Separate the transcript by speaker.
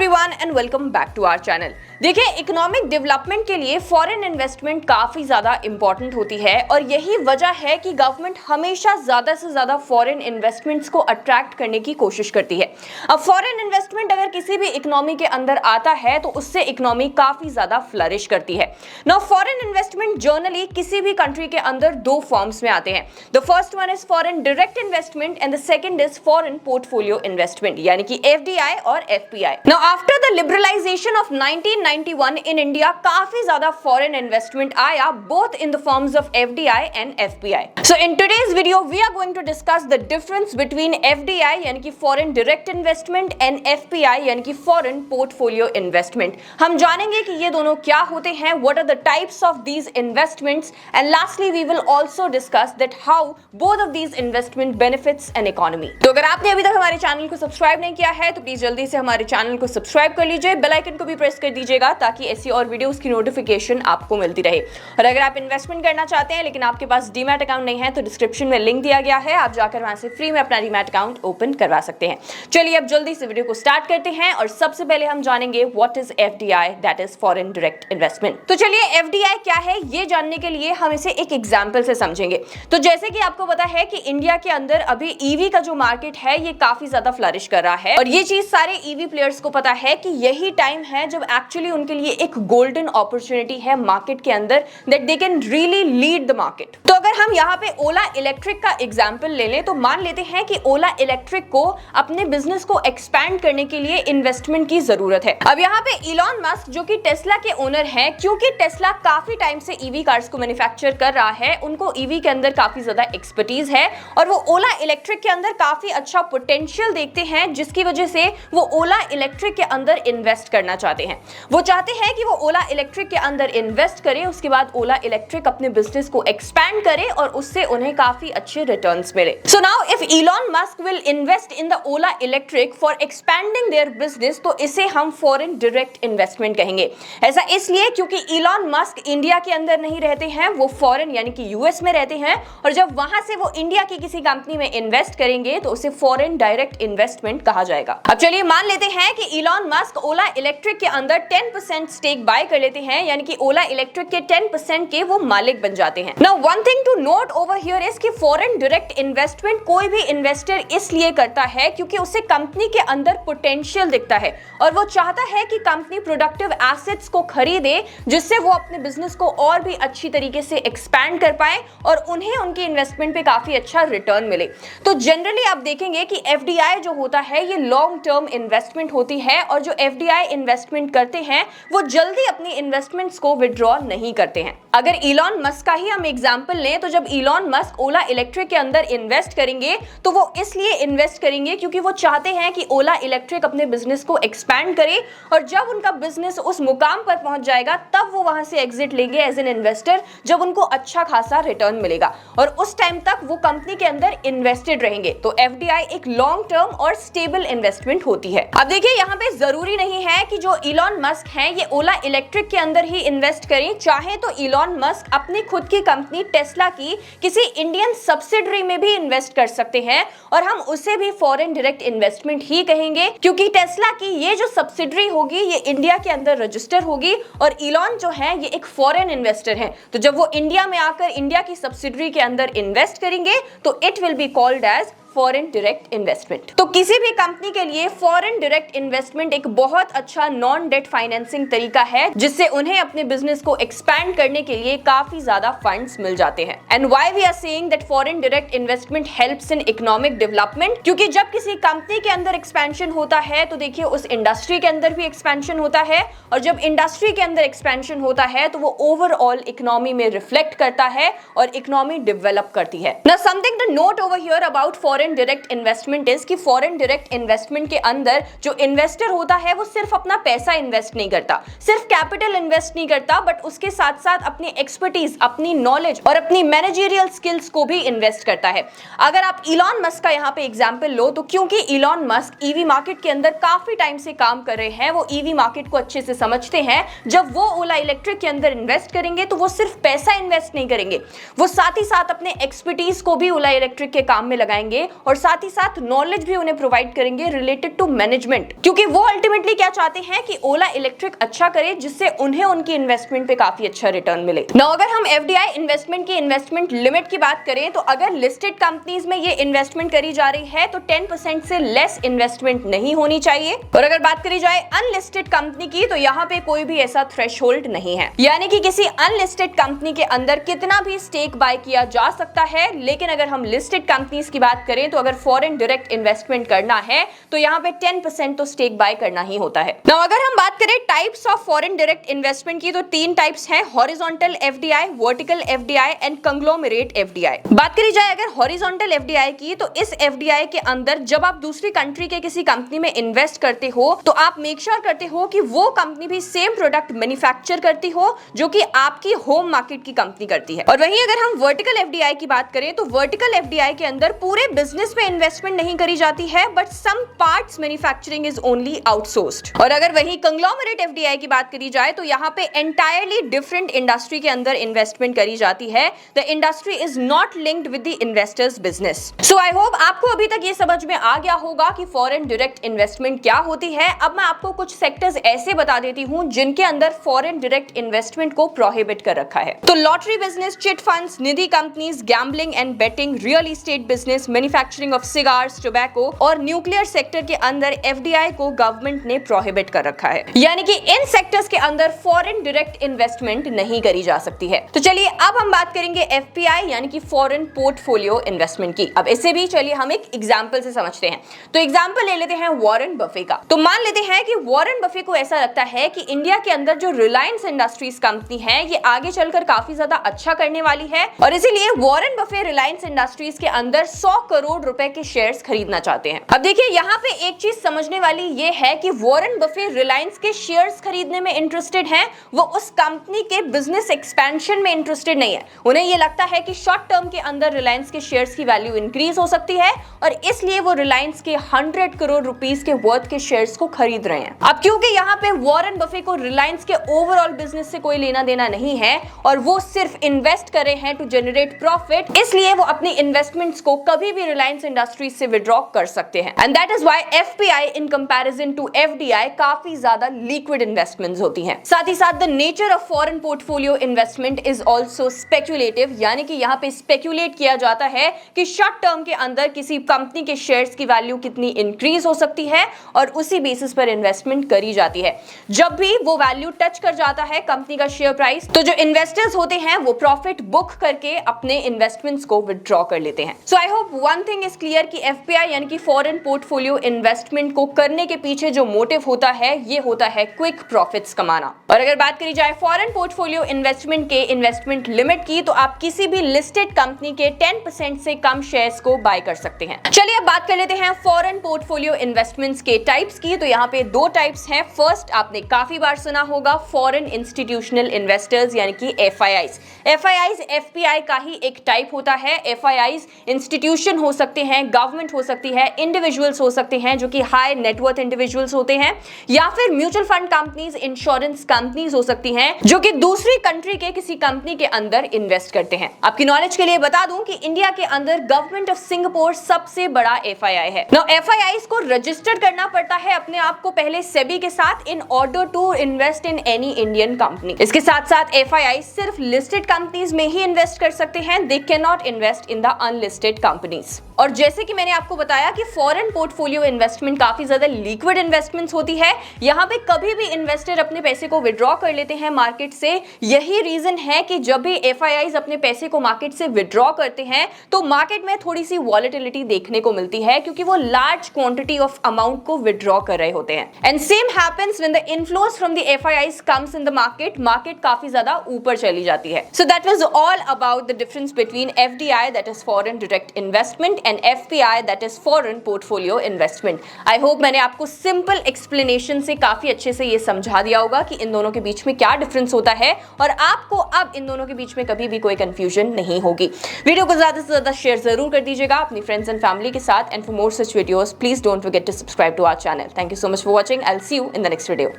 Speaker 1: Everyone and welcome back to our channel. देखिए, economic development के लिए फॉरेन इन्वेस्टमेंट काफी ज्यादा इंपॉर्टेंट होती है और यही वजह है कि गवर्नमेंट हमेशा ज्यादा से ज्यादा फॉरेन इन्वेस्टमेंट्स को अट्रैक्ट करने की कोशिश करती है। अब फॉरेन इन्वेस्टमेंट अगर किसी भी इकोनॉमी के अंदर आता है तो उससे इकोनॉमी काफी ज्यादा फ्लरिश करती है। नाउ फॉरेन इन्वेस्टमेंट जनरली किसी भी कंट्री के अंदर दो फॉर्म्स में आते हैं। The first one is foreign direct investment and the second is foreign portfolio investment, यानी कि एफडीआई और FPI. Now after the liberalisation of 1991 in India काफी ज्यादा फॉरेन इन्वेस्टमेंट आया both in the forms of FDI and FPI. So in today's video we are going to discuss the difference between FDI यानी कि foreign direct investment and FPI यानी कि foreign portfolio investment. हम जानेंगे कि ये दोनों क्या होते हैं, what are the types of these investments, and lastly we will also discuss that how both of these investment benefits an economy. तो अगर आपने अभी तक हमारे चैनल को सब्सक्राइब नहीं किया है तो प्लीज जल्दी से हमारे चैनल को सब्सक्राइब कर लीजिए, बेल आइकन को भी प्रेस कर दीजिएगा ताकि ऐसी और वीडियोस की नोटिफिकेशन आपको मिलती रहे। और अगर आप इन्वेस्टमेंट करना चाहते हैं लेकिन आपके पास डीमैट अकाउंट नहीं है तो डिस्क्रिप्शन में लिंक दिया गया है, आप जाकर वहां से फ्री में अपना डीमैट अकाउंट ओपन करवा सकते हैं। चलिए अब जल्दी से वीडियो को स्टार्ट करते हैं और सबसे पहले हम जानेंगे what is FDI, that is foreign direct investment. तो चलिए एफडीआई क्या है ये जानने के लिए हम इसे एक एग्जांपल से समझेंगे। तो जैसे कि आपको पता है कि इंडिया के अंदर अभी ईवी का जो मार्केट है ये काफी ज्यादा फ्लरिश कर रहा है और ये चीज सारे ईवी प्लेयर्स को पता है कि यही टाइम है जब एक्चुअली उनके लिए एक गोल्डन अपॉर्चुनिटी है मार्केट के अंदर, that they can really lead the market. तो अगर हम यहाँ पे ओला इलेक्ट्रिक का एग्जांपल ले लें तो मान लेते हैं कि ओला इलेक्ट्रिक को अपने बिजनेस को एक्सपैंड करने के लिए इन्वेस्टमेंट की जरूरत है। अब यहाँ पे इलॉन मस्क जो कि टेस्ला के ओनर हैं, क्योंकि टेस्ला काफी टाइम से ईवी कार्स को मैन्युफैक्चर कर रहा है, उनको ईवी के अंदर काफी ज्यादा एक्सपर्टीज है और वो ओला इलेक्ट्रिक के अंदर काफी अच्छा पोटेंशियल देखते हैं, जिसकी वजह से वो ओला इलेक्ट्रिक के अंदर इन्वेस्ट करना चाहते हैं। वो चाहते हैं कि वो ओला इलेक्ट्रिक के अंदर इन्वेस्ट करे, उसके बाद ओला इलेक्ट्रिक अपने बिजनेस को एक्सपैंड करे और उससे उन्हें काफी अच्छे रिटर्न्स मिले। So now if Elon Musk will invest in the Ola electric for expanding their business, तो इसे हम फॉरेन डायरेक्ट इन्वेस्टमेंट कहेंगे। ऐसा इसलिए क्योंकि इलॉन मस्क इंडिया के अंदर नहीं रहते हैं, वो फॉरेन यानी कि यूएस में रहते हैं और जब वहां से वो इंडिया की किसी कंपनी में इन्वेस्ट करेंगे तो उसे फॉरेन डायरेक्ट इन्वेस्टमेंट कहा जाएगा। अब चलिए मान लेते हैं कि इलॉन मस्क ओला इलेक्ट्रिक के अंदर 10% स्टेक बाय कर लेते हैं, यानी कि ओला इलेक्ट्रिक के 10% के वो मालिक बन जाते हैं। Now one thing to note over here is कि फॉरेन डायरेक्ट इन्वेस्टमेंट कोई भी इन्वेस्टर इसलिए करता है क्योंकि उसे कंपनी के अंदर पोटेंशियल दिखता है और वो चाहता है कि कंपनी प्रोडक्टिव एसेट्स को खरीदे, जिससे वो अपने बिजनेस को और भी अच्छी तरीके से एक्सपैंड कर पाए और उन्हें उनकी इन्वेस्टमेंट पे काफी अच्छा रिटर्न मिले। तो जनरली आप देखेंगे कि एफडीआई जो होता है ये लॉन्ग टर्म इन्वेस्टमेंट होती है और जो एफडीआई इन्वेस्टमेंट करते हैं वो जल्दी अपनी इन्वेस्टमेंट्स को विड्रॉ नहीं करते हैं। अगर इलॉन मस्क का ही हम एग्जांपल लें तो जब इलॉन मस्क ओला इलेक्ट्रिक के अंदर इन्वेस्ट करेंगे तो वो इसलिए इन्वेस्ट करेंगे क्योंकि वो चाहते हैं कि ओला इलेक्ट्रिक अपने बिजनेस को एक्सपैंड करे और जब उनका बिजनेस उस मुकाम पर पहुंच जाएगा तब वो वहां से एग्जिट लेंगे एज एन इन्वेस्टर, जब उनको अच्छा खासा रिटर्न मिलेगा और उस टाइम तक वो कंपनी के अंदर इन्वेस्टेड रहेंगे। तो एफडीआई एक लॉन्ग टर्म और स्टेबल इन्वेस्टमेंट होती है। अब देखिए यहाँ पे जरूरी नहीं है कि जो इलॉन मस्क हैं ये ओला इलेक्ट्रिक के अंदर ही इन्वेस्ट करें, चाहे तो इलॉन मस्क अपनी खुद की कंपनी टेस्ला की किसी इंडियन सब्सिडरी में भी इन्वेस्ट कर सकते हैं और हम उसे भी फॉरेन डायरेक्ट इन्वेस्टमेंट ही कहेंगे, क्योंकि टेस्ला की ये जो सब्सिडरी होगी ये इंडिया के अंदर रजिस्टर होगी और इलॉन जो है ये एक फॉरेन इन्वेस्टर है। तो जब वो इंडिया में आकर इंडिया की सब्सिडरी के अंदर इन्वेस्ट करेंगे तो it will be called as foreign direct investment. तो किसी भी कंपनी के लिए फॉरेन डायरेक्ट इन्वेस्टमेंट एक बहुत अच्छा नॉन डेट फाइनेंसिंग तरीका है जिससे उन्हें अपने बिजनेस को एक्सपैंड करने के लिए काफी ज्यादा फंड्स मिल जाते हैं। And why we are saying that foreign direct investment helps in economic development, क्योंकि जब किसी कंपनी के अंदर एक्सपेंशन होता है तो देखिए उस इंडस्ट्री के अंदर भी एक्सपेंशन होता है और जब इंडस्ट्री के अंदर एक्सपेंशन होता है तो वो ओवरऑल इकोनॉमी में रिफ्लेक्ट करता है और इकोनॉमी डेवलप करती है। Now something to note over here about foreign direct investment is कि फॉरेन डायरेक्ट इन्वेस्टमेंट के अंदर जो इन्वेस्टर होता है वो सिर्फ अपना पैसा इन्वेस्ट नहीं करता, सिर्फ कैपिटल इन्वेस्ट नहीं करता, बट उसके साथ साथ अपनी एक्सपर्टीज, अपनी नॉलेज और अपनी मैनेजरियल स्किल्स को भी इन्वेस्ट करता है। अगर आप इलॉन मस्क का यहाँ पे एग्जांपल लो तो क्योंकि इलॉन मस्क ईवी मार्केट के अंदर काफी टाइम से काम कर रहे हैं, वो ईवी मार्केट को अच्छे से समझते हैं, जब वो ओला इलेक्ट्रिक के अंदर इन्वेस्ट करेंगे तो वो सिर्फ पैसा इन्वेस्ट नहीं करेंगे, वो साथ ही साथ अपने एक्सपर्टीज को भी ओला इलेक्ट्रिक के काम में लगाएंगे और साथ ही साथ नॉलेज भी उन्हें प्रोवाइड करेंगे रिलेटेड टू मैनेजमेंट, क्योंकि वो अल्टीमेटली क्या चाहते हैं कि ओला इलेक्ट्रिक अच्छा करे जिससे उन्हें उनकी इन्वेस्टमेंट पे काफी अच्छा रिटर्न मिले। नाउ अगर हम एफडीआई इन्वेस्टमेंट की इन्वेस्टमेंट लिमिट की बात करें तो अगर लिस्टेड कंपनीज में ये इन्वेस्टमेंट करी जा रही है तो 10% से लेस इन्वेस्टमेंट नहीं होनी चाहिए, और अगर बात करी जाए अनलिस्टेड कंपनी की तो यहाँ पे कोई भी ऐसा थ्रेशोल्ड नहीं है, यानी कि किसी अनलिस्टेड कंपनी के अंदर कितना भी स्टेक बाय किया जा सकता है। लेकिन अगर हम लिस्टेड कंपनीज की बात करें तो अगर फॉरेन डायरेक्ट इन्वेस्टमेंट करना है तो यहाँ पे 10% तो स्टेक बाय करना ही होता है। नाउ अगर हम बात करें types of foreign direct investment की तो 3 टाइप्स हैं, horizontal FDI, vertical FDI and conglomerate FDI. बात करी जाए अगर हॉरिजॉन्टल एफडीआई की तो इस एफडीआई के अंदर जब आप दूसरी कंट्री के किसी कंपनी में इन्वेस्ट करते हो तो आप मेक श्योर करते हो कि वो कंपनी भी सेम प्रोडक्ट मैन्युफैक्चर करती हो जो कि आपकी होम मार्केट की कंपनी करती है। और वहीं अगर हम वर्टिकल एफडीआई की बात करें तो वर्टिकल एफडीआई के अंदर पूरे बिजनेस में इन्वेस्टमेंट नहीं करी जाती है, but some parts manufacturing is only outsourced. और अगर वहीं कंग्लोमरेट एफडीआई की बात करी जाए तो यहाँ पे एंटायरली डिफरेंट इंडस्ट्री के अंदर इन्वेस्टमेंट करी जाती है। The industry is not linked with the investors business. So I hope आपको अभी तक ये समझ में आ गया होगा कि फॉरेन डायरेक्ट इन्वेस्टमेंट क्या होती है। अब मैं आपको कुछ सेक्टर्स ऐसे बता देती हूँ जिनके अंदर फॉरेन डायरेक्ट इन्वेस्टमेंट को प्रोहिबिट कर रखा है। तो lottery business, chit funds, nidhi companies, gambling and betting, real estate business, manufacturing of cigars, tobacco और न्यूक्लियर सेक्टर के अंदर एफडीआई को गवर्नमेंट ने प्रोहिबिट कर रखा है, यानी कि इन सेक्टर्स के अंदर फॉरेन डायरेक्ट इन्वेस्टमेंट नहीं करी जा सकती है। तो चलिए अब हम बात करेंगे एफपीआई यानी कि फॉरेन पोर्टफोलियो इन्वेस्टमेंट की। अब इसे भी चलिए हम एक एग्जांपल से समझते हैं। तो एग्जांपल ले लेते हैं वॉरेन बफे का। तो मान लेते हैं कि वॉरेन बफे को ऐसा लगता है कि इंडिया के अंदर जो रिलायंस इंडस्ट्रीज कंपनी है ये आगे चलकर काफी ज्यादा अच्छा करने वाली है, और इसीलिए वॉरेन बफे रिलायंस इंडस्ट्रीज के अंदर 100 करोड़ रुपए के शेयर्स खरीदना चाहते हैं। अब देखिए यहाँ पे एक चीज समझने वाली ये है कि वॉरेन बफे रिलायंस के शेयर्स खरीदने में इंटरेस्टेड हैं, वो उस कंपनी के बिजनेस एक्सपेंशन में इंटरेस्टेड नहीं है। उन्हें ये लगता है कि शॉर्ट टर्म के अंदर रिलायंस के शेयर्स की वैल्यू इंक्रीज हो सकती है, और इसलिए वो रिलायंस के 100 करोड़ रुपीस के वर्थ के शेयर्स को खरीद रहे हैं। अब क्योंकि यहाँ पे वॉरेन बफे को रिलायंस के ओवरऑल बिजनेस से कोई लेना देना नहीं है और वो सिर्फ इन्वेस्ट कर रहे हैं टू जनरेट प्रॉफिट, इसलिए वो अपनी इन्वेस्टमेंट्स को कभी भी रिलायंस इंडस्ट्रीज से विड्रॉ कर सकते हैं। And that is why FPI in comparison to FDI काफी ज्यादा लिक्विड इन्वेस्टमेंट्स होती हैं। साथ ही साथ the nature of foreign portfolio investment is also speculative, यानी कि यहाँ पे स्पेक्युलेट किया जाता है कि शॉर्ट टर्म के अंदर किसी कंपनी के शेयर्स की वैल्यू कितनी इंक्रीज हो सकती है और उसी बेसिस पर इन्वेस्टमेंट करी जाती है। जब भी वो वैल्यू टच कर जाता है कंपनी का शेयर प्राइस, तो जो इन्वेस्टर्स होते हैं वो प्रॉफिट बुक करके अपने इन्वेस्टमेंट्स को विथड्रॉ कर लेते हैं। So I hope one thing is clear कि एफपीआई यानी कि फॉरेन पोर्टफोलियो इन्वेस्टमेंट को करने के पीछे जो मोटिव होता है ये होता है क्विक प्रॉफिट्स कमाना। और अगर बात करी जाए फॉरेन पोर्टफोलियो इन्वेस्टमेंट के इन्वेस्टमेंट लिमिट की तो आप किसी भी लिस्टेड कंपनी के 10% से कम शेयर्स को बाय कर सकते हैं। चलिए अब बात कर लेते हैं फॉरेन पोर्टफोलियो इन्वेस्टमेंट्स के टाइप्स की। तो यहाँ पे 2 टाइप्स हैं। फर्स्ट आपने काफी बार सुना होगा फॉरेन इंस्टीट्यूशनल इन्वेस्टर्स यानी कि एफआईआईज। एफआईआईज एफपीआई का ही एक टाइप होता है। एफआईआईज इंस्टीट्यूशन हो सकते हैं, गवर्नमेंट हो सकती है, इंडिविजुअल्स हो सकते हैं जो कि हाई नेटवर्थ इंडिविजुअल्स होते हैं, या फिर mutual fund companies, insurance companies हो सकती हैं जो कि दूसरी कंट्री के किसी कंपनी के अंदर इन्वेस्ट करते हैं। आपकी नॉलेज के लिए बता दूं कि इंडिया के अंदर गवर्नमेंट ऑफ सिंगापुर सबसे बड़ा एफआईआई है। नाउ एफआईआईज को रजिस्टर करना पड़ता है अपने आप को पहले सेबी के साथ in order to invest in any Indian company. इसके साथ साथ एफआईआई सिर्फ लिस्टेड कंपनीज में ही इन्वेस्ट कर सकते हैं, they can not invest in the unlisted companies. और जैसे कि मैंने आपको बताया कि फॉरेन पोर्टफोलियो इन्वेस्टमेंट काफी ज्यादा लिक्विड इन्वेस्टमेंट्स होती है, यहाँ पे कभी भी इन्वेस्टर अपने पैसे को विड्रॉ कर लेते हैं मार्केट से। यही रीजन है कि जब भी एफआईआईज अपने पैसे को मार्केट से विड्रॉ करते हैं तो मार्केट में थोड़ी सी वॉलेटिलिटी देखने को मिलती है, क्योंकि वो लार्ज क्वांटिटी ऑफ अमाउंट को विड्रॉ कर रहे होते हैं। And same happens when the inflows from the FIIs comes in the market काफी ज्यादा ऊपर चली जाती है। So that was all about the difference between FDI that is foreign direct investment and FPI that is foreign portfolio investment. I hope मैंने आपको simple explanation से काफी अच्छे से ये समझा दिया होगा कि इन दोनों के बीच में क्या डिफरेंस होता है और आपको अब इन दोनों के बीच में कभी भी कोई कंफ्यूजन नहीं होगी। वीडियो को ज्यादा से ज्यादा शेयर जरूर कर दीजिएगा अपनी फ्रेंड्स एंड फैमिली के साथ। And for more such videos please don't forget to subscribe to our channel. Thank you so much for watching. I will see you in the next video.